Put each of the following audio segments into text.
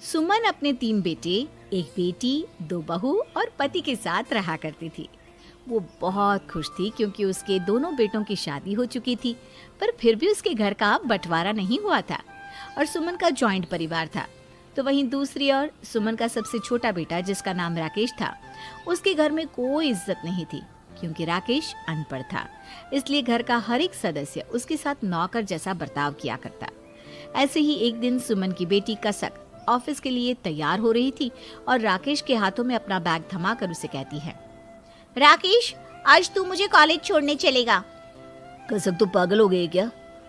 सुमन अपने 3 बेटे, एक बेटी, 2 बहू और पति के साथ रहा करती थी। वो बहुत खुश थी क्योंकि उसके दोनों बेटों की शादी हो चुकी थी, पर फिर भी उसके घर का बंटवारा नहीं हुआ था और सुमन का जॉइंट परिवार था। तो वहीं दूसरी ओर सुमन का सबसे छोटा बेटा, जिसका नाम राकेश था, उसके घर में कोई इज्जत नहीं थी क्योंकि राकेश अनपढ़ था। इसलिए घर का हर एक सदस्य उसके साथ नौकर जैसा बर्ताव किया करता। ऐसे ही एक दिन सुमन की बेटी कसक ऑफिस के लिए तैयार हो रही थी और राकेश के हाथों में अपना बैग थमाकर उसे कहती है, राकेश, आज तू मुझे कॉलेज छोड़ने चलेगा। कसक तो पागल हो गई है क्या?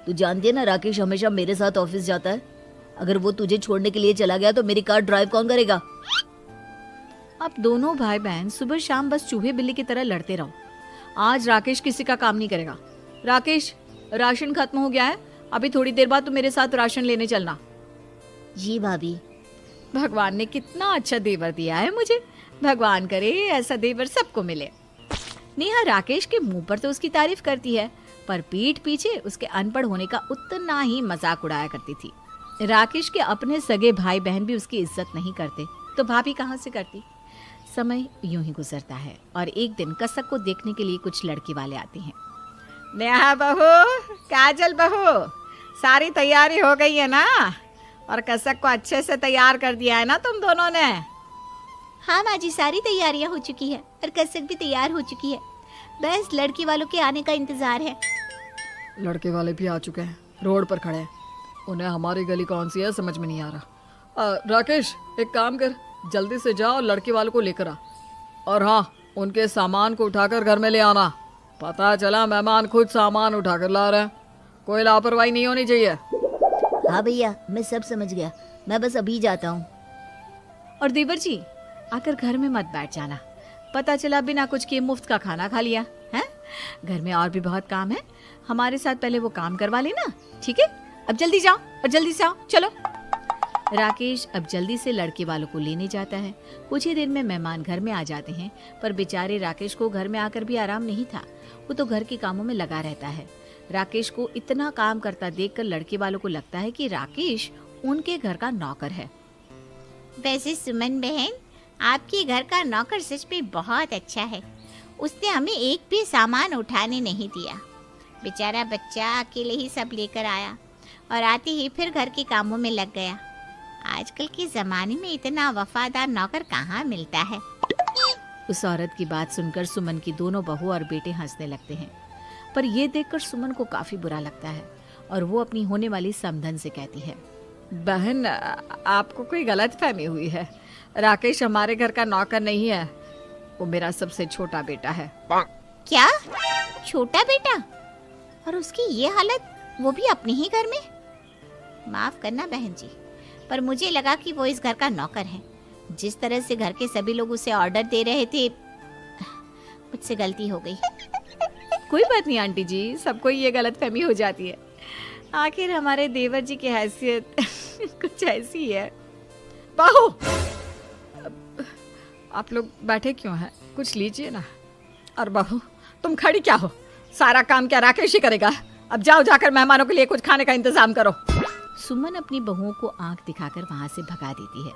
तू जानती है ना राकेश हमेशा मेरे साथ ऑफिस जाता है। अगर वो तुझे छोड़ने के लिए चला गया तो मेरी कार ड्राइव कौन करेगा? अब दोनों भाई बहन सुबह शाम बस चूहे बिल्ली की तरह लड़ते रहो। आज राकेश किसी का काम नहीं करेगा। राकेश, राशन खत्म हो गया है, अभी थोड़ी देर बाद तू मेरे साथ राशन लेने चलना। जी भाभी। भगवान ने कितना अच्छा देवर दिया है मुझे। भगवान करे ऐसा देवर सबको मिले। नेहा राकेश के मुंह पर तो उसकी तारीफ करती है, पर पीठ पीछे उसके अनपढ़ होने का उतना ही मजाक उड़ाया करती थी। राकेश के अपने सगे भाई बहन भी उसकी इज्जत नहीं करते, तो भाभी कहाँ से करती। समय यूं ही गुजरता है और एक दिन कसक को देखने के लिए कुछ लड़की वाले आते हैं। नेहा बहू, काजल बहू, सारी तैयारी हो गई है ना? और कसक को अच्छे से तैयार कर दिया है ना तुम दोनों ने? हाँ माँ जी, सारी तैयारियां हो चुकी है और कसक भी तैयार हो चुकी है। बस लड़की वालों के आने का इंतजार है। लड़के वाले भी आ चुके हैं, रोड पर खड़े हैं। उन्हें हमारी गली कौन सी है समझ में नहीं आ रहा। राकेश, एक काम कर, जल्दी से जा और लड़के वालों को लेकर आ। और हाँ, उनके सामान को उठाकर घर में ले आना। पता चला मेहमान खुद सामान उठाकर ला रहे हैं। कोई लापरवाही नहीं होनी चाहिए। हाँ भैया, मैं सब समझ गया। मैं बस अभी जाता हूँ। और देवर जी, आकर घर में मत बैठ जाना। पता चला बिना कुछ किए मुफ्त का खाना खा लिया है। घर में और भी बहुत काम है, हमारे साथ पहले वो काम करवा लेना, ठीक है? अब जल्दी जाओ और जल्दी से आओ, चलो। राकेश अब जल्दी से लड़के वालों को लेने जाता है। कुछ ही देर में मेहमान घर में आ जाते हैं, पर बेचारे राकेश को घर में आकर भी आराम नहीं था। वो तो घर के कामों में लगा रहता है। राकेश को इतना काम करता देखकर लड़के वालों को लगता है कि राकेश उनके घर का नौकर है। वैसे सुमन बहन, आपके घर का नौकर सच में बहुत अच्छा है। उसने हमें एक भी सामान उठाने नहीं दिया। बेचारा बच्चा अकेले ही सब लेकर आया और आते ही फिर घर के कामों में लग गया। आजकल के जमाने में इतना वफादार नौकर कहाँ मिलता है। उस औरत की बात सुनकर सुमन की दोनों बहू और बेटे हंसने लगते हैं, पर यह देखकर सुमन को काफी बुरा लगता है और वो अपनी होने वाली समधन से कहती है, बहन, आपको कोई गलत फहमी हुई है। राकेश हमारे घर का नौकर नहीं है, वो मेरा सबसे छोटा बेटा है। क्या? छोटा बेटा? और उसकी ये हालत, वो भी अपने ही घर में? माफ करना बहन जी, पर मुझे लगा कि वो इस घर का नौकर है। जिस तरह से घर के सभी लोग उसे ऑर्डर दे रहे थे, मुझसे गलती हो गई। कोई बात नहीं आंटी जी, सबको ये गलत फहमी हो जाती है। आखिर हमारे देवर जी की हैसियत कुछ ऐसी है। बहू, आप लोग बैठे क्यों हैं? कुछ लीजिए ना। और बहू, तुम खड़ी क्या हो? सारा काम क्या राकेश ही करेगा? अब जाओ, जाकर मेहमानों के लिए कुछ खाने का इंतजाम करो। सुमन अपनी बहुओं को आंख दिखाकर वहां से भगा देती है,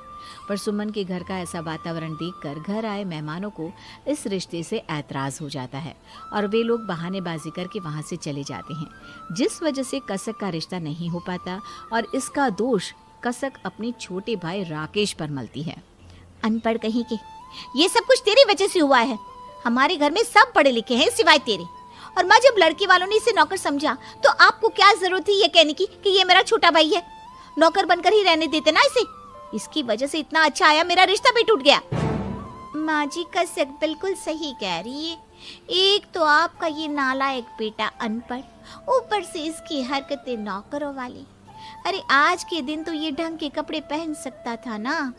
पर सुमन के घर का ऐसा वातावरण देखकर घर आए मेहमानों को इस रिश्ते से ऐतराज हो जाता है और वे लोग बहानेबाजी करके वहां से चले जाते हैं, जिस वजह से कसक का रिश्ता नहीं हो पाता और इसका दोष कसक अपने छोटे भाई राकेश पर मलती है। अनपढ़ कहीं के, ये सब कुछ तेरी वजह से हुआ है। हमारे घर में सब पढ़े लिखे हैं सिवाय तेरे। और माँ, जब लड़के वालों ने इसे नौकर समझा तो आपको क्या जरूरत थी ये कहने की कि ये मेरा छोटा भाई है? नौकर बनकर ही रहने देते ना इसे। इसकी वजह से इतना अच्छा आया मेरा रिश्ता भी टूट गया। माँ जी, कसक बिल्कुल सही कह रही है। एक तो आपका ये नालायक बेटा अनपढ़, ऊपर से इसकी हरकतें नौकरों वाली। अरे आज के दिन तो ये ढंग के कपड़े पहन सकता था ना।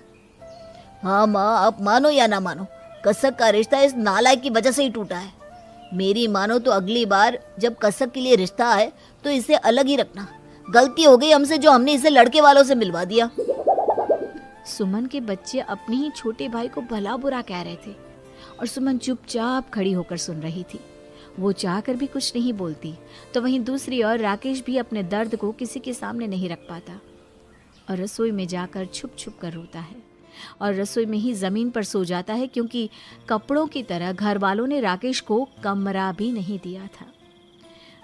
हाँ माँ, आप मानो या ना मानो, कसक का रिश्ता इस नालायक की वजह से ही टूटा है। मेरी मानो तो अगली बार जब कसक के लिए रिश्ता आए तो इसे अलग ही रखना। गलती हो गई हमसे जो हमने इसे लड़के वालों से मिलवा दिया। सुमन के बच्चे अपने ही छोटे भाई को भला बुरा कह रहे थे और सुमन चुपचाप खड़ी होकर सुन रही थी। वो चाहकर भी कुछ नहीं बोलती, तो वहीं दूसरी ओर राकेश भी अपने दर्द को किसी के सामने नहीं रख पाता। और रसोई में जाकर छुप छुप कर रोता है और रसोई में ही ज़मीन पर सो जाता है, क्योंकि कपड़ों की तरह घर वालों ने राकेश को कमरा भी नहीं दिया था।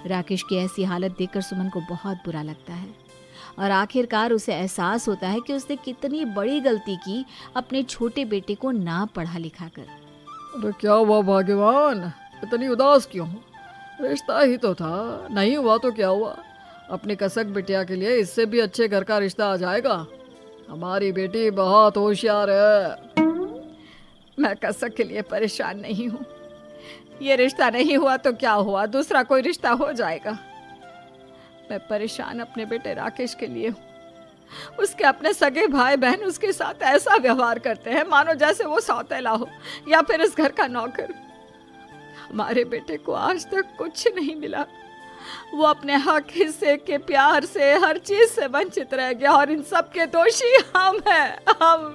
राकेश की ऐसी हालत देखकर सुमन को बहुत बुरा लगता है और आखिरकार उसे एहसास होता है कि उसने कितनी बड़ी गलती की अपने छोटे बेटे को ना पढ़ा लिखा कर। अरे क्या हुआ भगवान, इतनी उदास क्यों हो? रिश्ता ही तो था, नहीं हुआ तो क्या हुआ? अपनी कसक बिटिया के लिए इससे भी अच्छे घर का रिश्ता आ जाएगा। हमारी बेटी बहुत होशियार है। मैं कसक के लिए परेशान नहीं हूँ। ये रिश्ता नहीं हुआ तो क्या हुआ, दूसरा कोई रिश्ता हो जाएगा। मैं परेशान अपने बेटे राकेश के लिए हूँ। उसके अपने सगे भाई बहन उसके साथ ऐसा व्यवहार करते हैं मानो जैसे वो सौतेला हो या फिर इस घर का नौकर। हमारे बेटे को आज तक कुछ नहीं मिला। वो अपने हक हिस्से के प्यार से हर चीज से वंचित रह गया और इन सब के दोषी हम हैं, हम।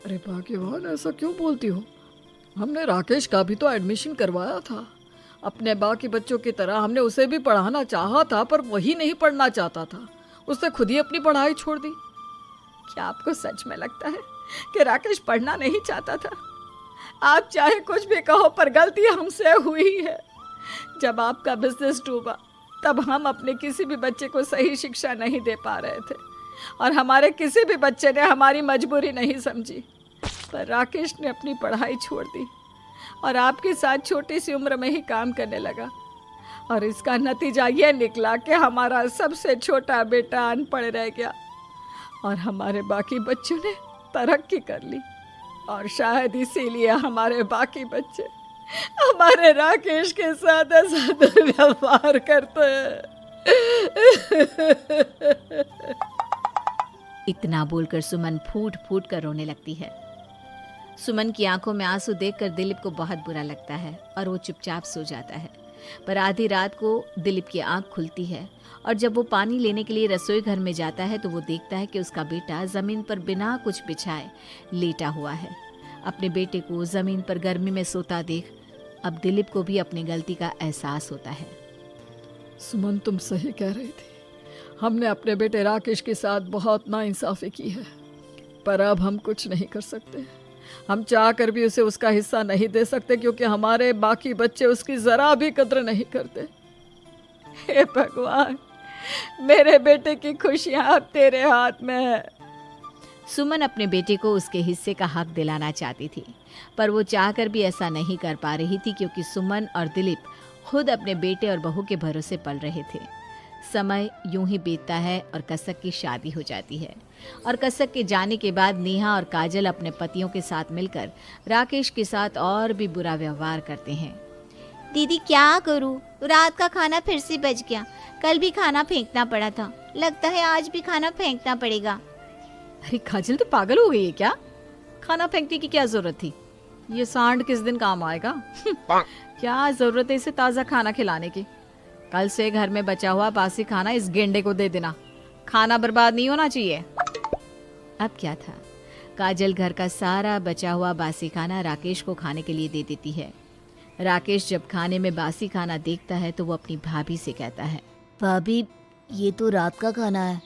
अरे भाग्यवान, ऐसा क्यों बोलती हो? हमने राकेश का भी तो एडमिशन करवाया था। अपने बाकी बच्चों की तरह हमने उसे भी पढ़ाना चाहा था, पर वही नहीं पढ़ना चाहता था। उसने खुद ही अपनी पढ़ाई छोड़ दी। क्या आपको सच में लगता है कि राकेश पढ़ना नहीं चाहता था? आप चाहे कुछ भी कहो, पर गलती हमसे हुई है। जब आपका बिजनेस डूबा तब हम अपने किसी भी बच्चे को सही शिक्षा नहीं दे पा रहे थे और हमारे किसी भी बच्चे ने हमारी मजबूरी नहीं समझी। पर राकेश ने अपनी पढ़ाई छोड़ दी और आपके साथ छोटी सी उम्र में ही काम करने लगा और इसका नतीजा ये निकला कि हमारा सबसे छोटा बेटा अनपढ़ रह गया और हमारे बाकी बच्चों ने तरक्की कर ली। और शायद इसीलिए हमारे बाकी बच्चे हमारे राकेश के साथ ऐसा दुर्व्यवहार करते हैं। इतना बोलकर सुमन फूट फूट कर रोने लगती है। सुमन की आंखों में आंसू देखकर दिलीप को बहुत बुरा लगता है और वो चुपचाप सो जाता है। पर आधी रात को दिलीप की आंख खुलती है और जब वो पानी लेने के लिए रसोई घर में जाता है तो वो देखता है कि उसका बेटा जमीन पर बिना कुछ बिछाए लेटा हुआ है। अपने बेटे को जमीन पर गर्मी में सोता देख अब दिलीप को भी अपनी गलती का एहसास होता है। सुमन, तुम सही कह रही थी। हमने अपने बेटे राकेश के साथ बहुत नाइंसाफी की है, पर अब हम कुछ नहीं कर सकते। हम चाह कर भी उसे उसका हिस्सा नहीं दे सकते, क्योंकि हमारे बाकी बच्चे उसकी जरा भी कद्र नहीं करते। हे भगवान, मेरे बेटे की खुशियां अब तेरे हाथ में है। सुमन अपने बेटे को उसके हिस्से का हक दिलाना चाहती थी, पर वो चाहकर भी ऐसा नहीं कर पा रही थी, क्योंकि सुमन और दिलीप खुद अपने बेटे और बहू के भरोसे पल रहे थे। समय यूं ही बीतता है और कसक की शादी हो जाती है और कसक के जाने के बाद नेहा और काजल अपने पतियों के साथ मिलकर राकेश के साथ और भी बुरा व्यवहार करते हैं। दीदी क्या करूं, रात का खाना फिर से बच गया। कल भी खाना फेंकना पड़ा था, लगता है आज भी खाना फेंकना पड़ेगा। अरे काजल, तो पागल हो गई है क्या? खाना फेंकने की क्या जरूरत थी? ये सांड किस दिन काम आएगा? क्या जरूरत है इसे ताज़ा खाना खिलाने की? कल से घर में बचा हुआ बासी खाना इस गेंडे को दे देना। खाना बर्बाद नहीं होना चाहिए। अब क्या था, काजल घर का सारा बचा हुआ बासी खाना राकेश को खाने के लिए दे देती है। राकेश जब खाने में बासी खाना देखता है तो वो अपनी भाभी से कहता है, भाभी, ये तो रात का खाना है,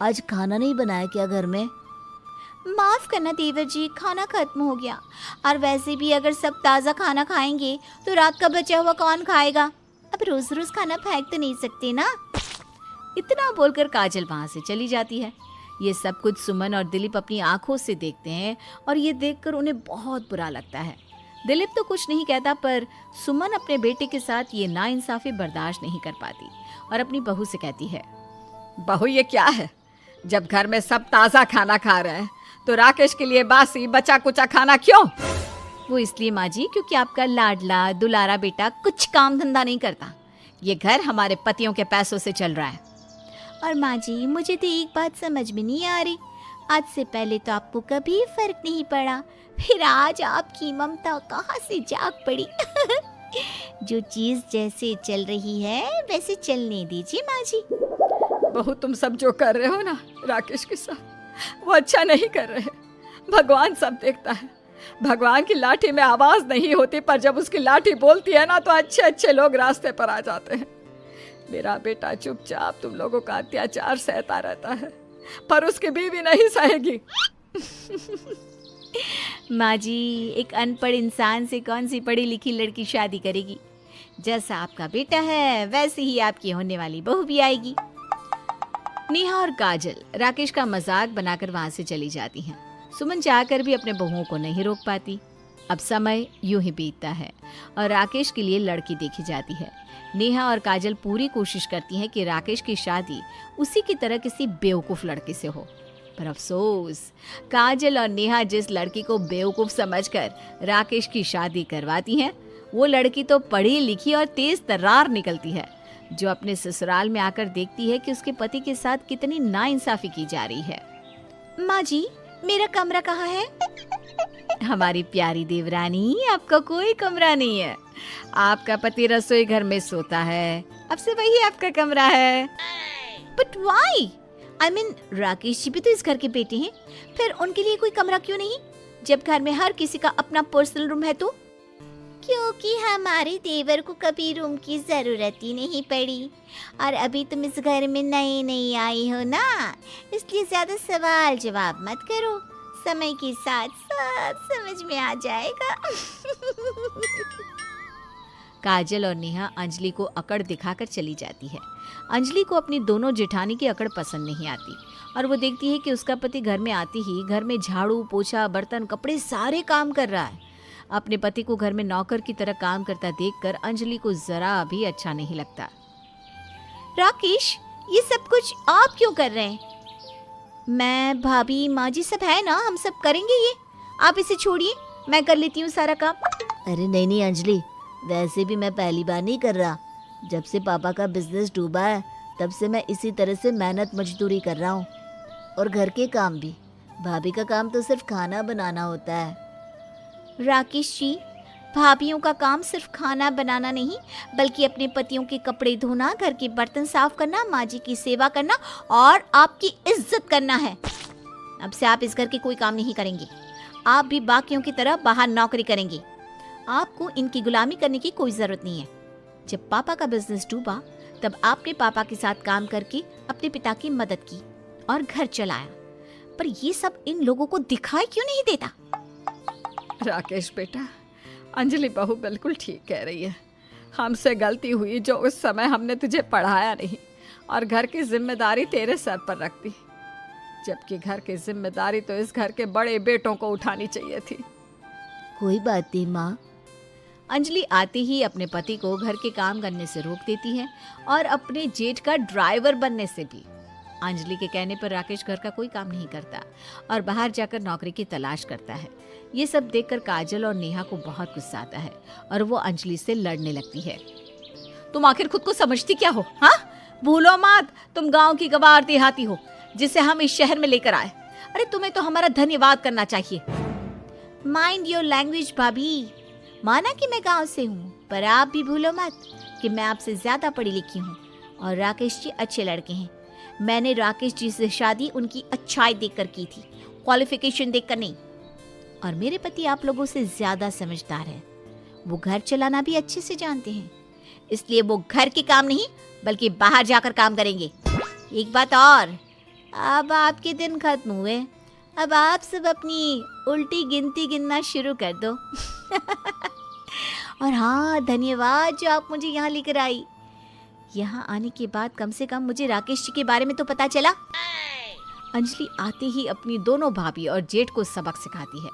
आज खाना नहीं बनाया क्या घर में? माफ करना देवर जी, खाना खत्म हो गया। और वैसे भी अगर सब ताज़ा खाना खाएंगे तो रात का बचा हुआ कौन खाएगा? अब रोज रोज खाना फेंक तो नहीं सकते ना। इतना बोलकर काजल वहां से चली जाती है। ये सब कुछ सुमन और दिलीप अपनी आंखों से देखते हैं और ये देखकर उन्हें बहुत बुरा लगता है। दिलीप तो कुछ नहीं कहता, पर सुमन अपने बेटे के साथ ये नाइंसाफी बर्दाश्त नहीं कर पाती और अपनी बहू से कहती है, बहू ये क्या है? जब घर में सब ताज़ा खाना खा रहे हैं तो राकेश के लिए बासी बचा कुचा खाना क्यों? वो इसलिए माँ जी, क्योंकि आपका लाडला दुलारा बेटा कुछ काम धंधा नहीं करता। ये घर हमारे पतियों के पैसों से चल रहा है। और माँ जी, मुझे तो एक बात समझ में नहीं आ रही। आज से पहले तो आपको कभी फर्क नहीं पड़ा, फिर आज आपकी ममता कहाँ से जाग पड़ी। जो चीज जैसे चल रही है वैसे चलने दीजिए माँ जी। बहू, तुम सब जो कर रहे हो ना राकेश के साथ, वो अच्छा नहीं कर रहे। भगवान सब देखता है। भगवान की लाठी में आवाज नहीं होती, पर जब उसकी लाठी बोलती है ना तो अच्छे अच्छे लोग रास्ते पर आ जाते हैं। मेरा बेटा चुपचाप तुम लोगों का अत्याचार सहता रहता है पर उसकी बीवी नहीं सहेगी। माँ जी, एक अनपढ़ इंसान से कौन सी पढ़ी लिखी लड़की शादी करेगी? जैसा आपका बेटा है वैसे ही आपकी होने वाली बहू भी आएगी। नेहा और काजल राकेश का मजाक बनाकर वहां से चली जाती हैं। सुमन चाहकर भी अपने बहुओं को नहीं रोक पाती। अब समय यूं ही बीतता है और राकेश के लिए लड़की देखी जाती है। नेहा और काजल पूरी कोशिश करती हैं कि राकेश की शादी उसी की तरह किसी बेवकूफ लड़के से हो, पर अफसोस काजल और नेहा जिस लड़की को बेवकूफ समझकर राकेश की शादी करवाती हैं, वो लड़की तो पढ़ी लिखी और तेज तर्रार निकलती है, जो अपने ससुराल में आकर देखती है कि उसके पति के साथ कितनी नाइंसाफी की जा रही है। माँ जी, मेरा कमरा कहाँ है? हमारी प्यारी देवरानी, आपका कोई कमरा नहीं है। आपका पति रसोई घर में सोता है, अब से वही आपका कमरा है। But why? I mean, Rakesh ji भी तो इस घर के बेटे हैं, फिर उनके लिए कोई कमरा क्यों नहीं, जब घर में हर किसी का अपना पर्सनल रूम है तो? क्योंकि हमारे देवर को कभी रूम की जरूरत ही नहीं पड़ी, और अभी तुम इस घर में नई नई आई हो ना, इसलिए ज्यादा सवाल जवाब मत करो, समय के साथ साथ समझ में आ जाएगा। काजल और नेहा अंजलि को अकड़ दिखाकर चली जाती है। अंजलि को अपनी दोनों जेठानी की अकड़ पसंद नहीं आती और वो देखती है कि उसका पति घर में आते ही घर में झाड़ू पोछा बर्तन कपड़े सारे काम कर रहा है। अपने पति को घर में नौकर की तरह काम करता देखकर अंजलि को जरा भी अच्छा नहीं लगता। राकेश, ये सब कुछ आप क्यों कर रहे हैं? मैं, भाभी, माँ जी सब है ना, हम सब करेंगे ये, आप इसे छोड़िए, मैं कर लेती हूँ सारा काम। अरे नहीं नहीं अंजलि, वैसे भी मैं पहली बार नहीं कर रहा। जब से पापा का बिजनेस डूबा है तब से मैं इसी तरह से मेहनत मजदूरी कर रहा हूँ, और घर के काम भी। भाभी का काम तो सिर्फ खाना बनाना होता है। राकेश जी, भाभियों का काम सिर्फ खाना बनाना नहीं, बल्कि अपने पतियों के कपड़े धोना, घर के बर्तन साफ करना, माँ जी की सेवा करना और आपकी इज्जत करना है। अब से आप इस घर के कोई काम नहीं करेंगे, आप भी बाकियों की तरह बाहर नौकरी करेंगे। आपको इनकी गुलामी करने की कोई जरूरत नहीं है। जब पापा का बिजनेस डूबा तब आपने पापा के साथ काम करके अपने पिता की मदद की और घर चलाया, पर ये सब इन लोगों को दिखाई क्यों नहीं देता? राकेश बेटा, अंजलि बहू बिल्कुल ठीक कह रही है। हमसे गलती हुई जो उस समय हमने तुझे पढ़ाया नहीं और घर की जिम्मेदारी तेरे सर पर रख दी, जबकि घर की जिम्मेदारी तो इस घर के बड़े बेटों को उठानी चाहिए थी। कोई बात नहीं माँ। अंजलि आते ही अपने पति को घर के काम करने से रोक देती है और अपने जेठ का ड्राइवर बनने से भी। अंजलि के कहने पर राकेश घर का कोई काम नहीं करता और बाहर जाकर नौकरी की तलाश करता है। ये सब देखकर काजल और नेहा को बहुत गुस्सा आता है और वो अंजलि से लड़ने लगती है। तुम आखिर खुद को समझती क्या हो? हाँ, भूलो मत, तुम गांव की गवार देहाती हो जिसे हम इस शहर में लेकर आए। अरे तुम्हें तो हमारा धन्यवाद करना चाहिए। माइंड योर लैंग्वेज भाभी। माना कि मैं गांव से हूँ, पर आप भी भूलो मत कि मैं आपसे ज्यादा पढ़ी लिखी हूँ और राकेश जी अच्छे लड़के हैं। मैंने राकेश जी से शादी उनकी अच्छाई देखकर की थी, क्वालिफिकेशन देखकर नहीं। और मेरे पति आप लोगों से ज्यादा समझदार है, वो घर चलाना भी अच्छे से जानते हैं, इसलिए वो घर के काम नहीं बल्कि बाहर जाकर काम करेंगे। एक बात और, अब आपके दिन खत्म हुए, अब आप सब अपनी उल्टी गिनती गिनना शुरू कर दो। और हाँ, धन्यवाद जो आप मुझे यहाँ लेकर आई। यहाँ आने के बाद कम से कम मुझे राकेश जी के बारे में तो पता चला। अंजलि आते ही अपनी दोनों भाभी और जेठ को सबक सिखाती है।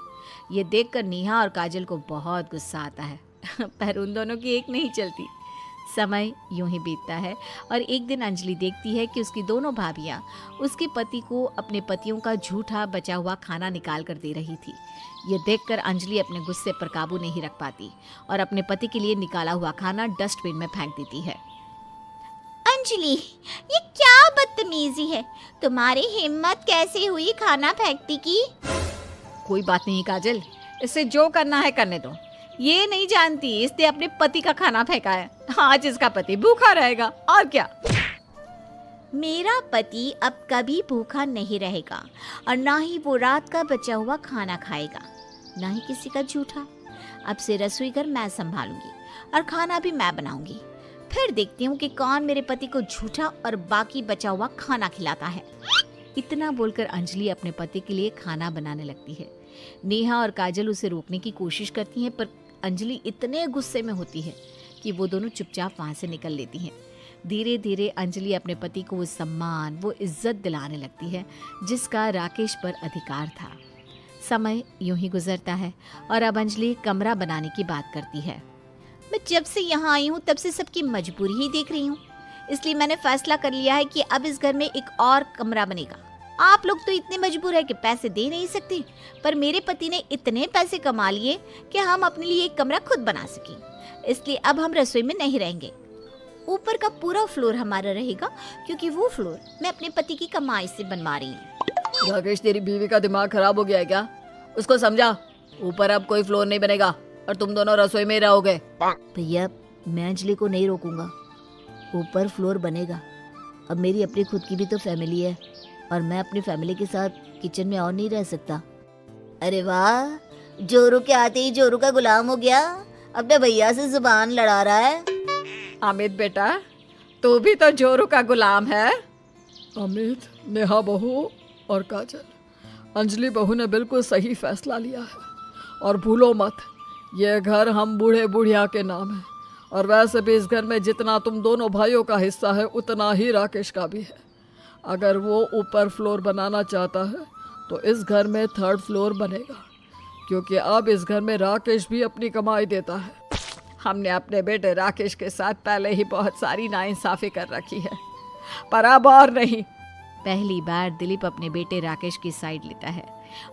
ये देखकर नेहा और काजल को बहुत गुस्सा आता है पर उन दोनों की एक नहीं चलती। समय यूं ही बीतता है और एक दिन अंजलि देखती है कि उसकी दोनों भाभियां उसके पति को अपने पतियों का झूठा बचा हुआ खाना निकाल कर दे रही थी। ये देखकर अंजलि अपने गुस्से पर काबू नहीं रख पाती और अपने पति के लिए निकाला हुआ खाना डस्टबिन में फेंक देती है। अंजलि, ये क्या बदतमीजी है, तुम्हारी हिम्मत कैसे हुई खाना फेंकने की? कोई बात नहीं काजल, इसे जो करना है करने दो। ये नहीं जानती इसने अपने पति का खाना फेंका है। आज इसका पति भूखा रहेगा और क्या। मेरा पति अब कभी भूखा नहीं रहेगा और ना ही वो रात का बचा हुआ खाना खाएगा, ना ही किसी का झूठा। अब से रसोई घर मैं संभालूंगी और खाना भी मैं बनाऊंगी। फिर देखती हूँ कि कौन मेरे पति को झूठा और बाकी बचा हुआ खाना खिलाता है। इतना बोलकर अंजलि अपने पति के लिए खाना बनाने लगती है। नेहा और काजल उसे रोकने की कोशिश करती हैं, पर अंजलि इतने गुस्से में होती है कि वो दोनों चुपचाप वहाँ से निकल लेती हैं। धीरे धीरे अंजलि अपने पति को वो सम्मान, वो इज्जत दिलाने लगती है जिसका राकेश पर अधिकार था। समय यूं ही गुजरता है और अब अंजलि कमरा बनाने की बात करती है। मैं जब से यहाँ आई हूँ तब से सबकी मजबूरी ही देख रही हूँ, इसलिए मैंने फैसला कर लिया है कि अब इस घर में एक और कमरा बनेगा। आप लोग तो इतने मजबूर है कि पैसे दे नहीं सकते, पर मेरे पति ने इतने पैसे कमा लिए कि हम अपने लिए एक कमरा खुद बना सकें। इसलिए अब हम रसोई में नहीं रहेंगे। ऊपर का पूरा फ्लोर हमारा रहेगा, क्योंकि वो फ्लोर मैं अपने पति की कमाई से बनवा रही हूँ। राकेश, तेरी बीवी का दिमाग खराब हो गया है क्या? उसको समझा, ऊपर अब कोई फ्लोर नहीं बनेगा और तुम दोनों रसोई में ही रहोगे। भैया, मैं अंजलि को नहीं रोकूंगा, ऊपर फ्लोर बनेगा। अब मेरी अपनी खुद की भी तो फैमिली है और मैं अपनी फैमिली के साथ किचन में और नहीं रह सकता। अरे वाह, जोरू के आते ही जोरू का गुलाम हो गया, अपने भैया से जुबान लड़ा रहा है। अमित बेटा, तू भी तो जोरू का गुलाम है। अमित, नेहा बहू और काजल, अंजलि बहू ने बिल्कुल सही फैसला लिया है। और भूलो मत, ये घर हम बूढ़े बुढ़िया के नाम है, और वैसे भी इस घर में जितना तुम दोनों भाइयों का हिस्सा है उतना ही राकेश का भी है। अगर वो ऊपर फ्लोर बनाना चाहता है तो इस घर में 3rd फ्लोर बनेगा, क्योंकि अब इस घर में राकेश भी अपनी कमाई देता है। हमने अपने बेटे राकेश के साथ पहले ही बहुत सारी नाइंसाफ़ी कर रखी है, पर अब और नहीं। पहली बार दिलीप अपने बेटे राकेश की साइड लेता है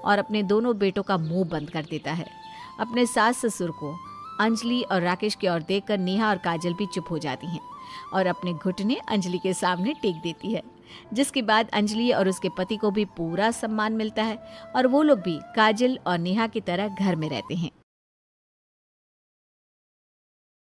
और अपने दोनों बेटों का मुंह बंद कर देता है। अपने सास ससुर को अंजलि और राकेश की ओर देखकर नेहा और काजल भी चुप हो जाती हैं और अपने घुटने अंजलि के सामने टेक देती है, जिसके बाद अंजलि और उसके पति को भी पूरा सम्मान मिलता है और वो लोग भी काजल और नेहा की तरह घर में रहते हैं।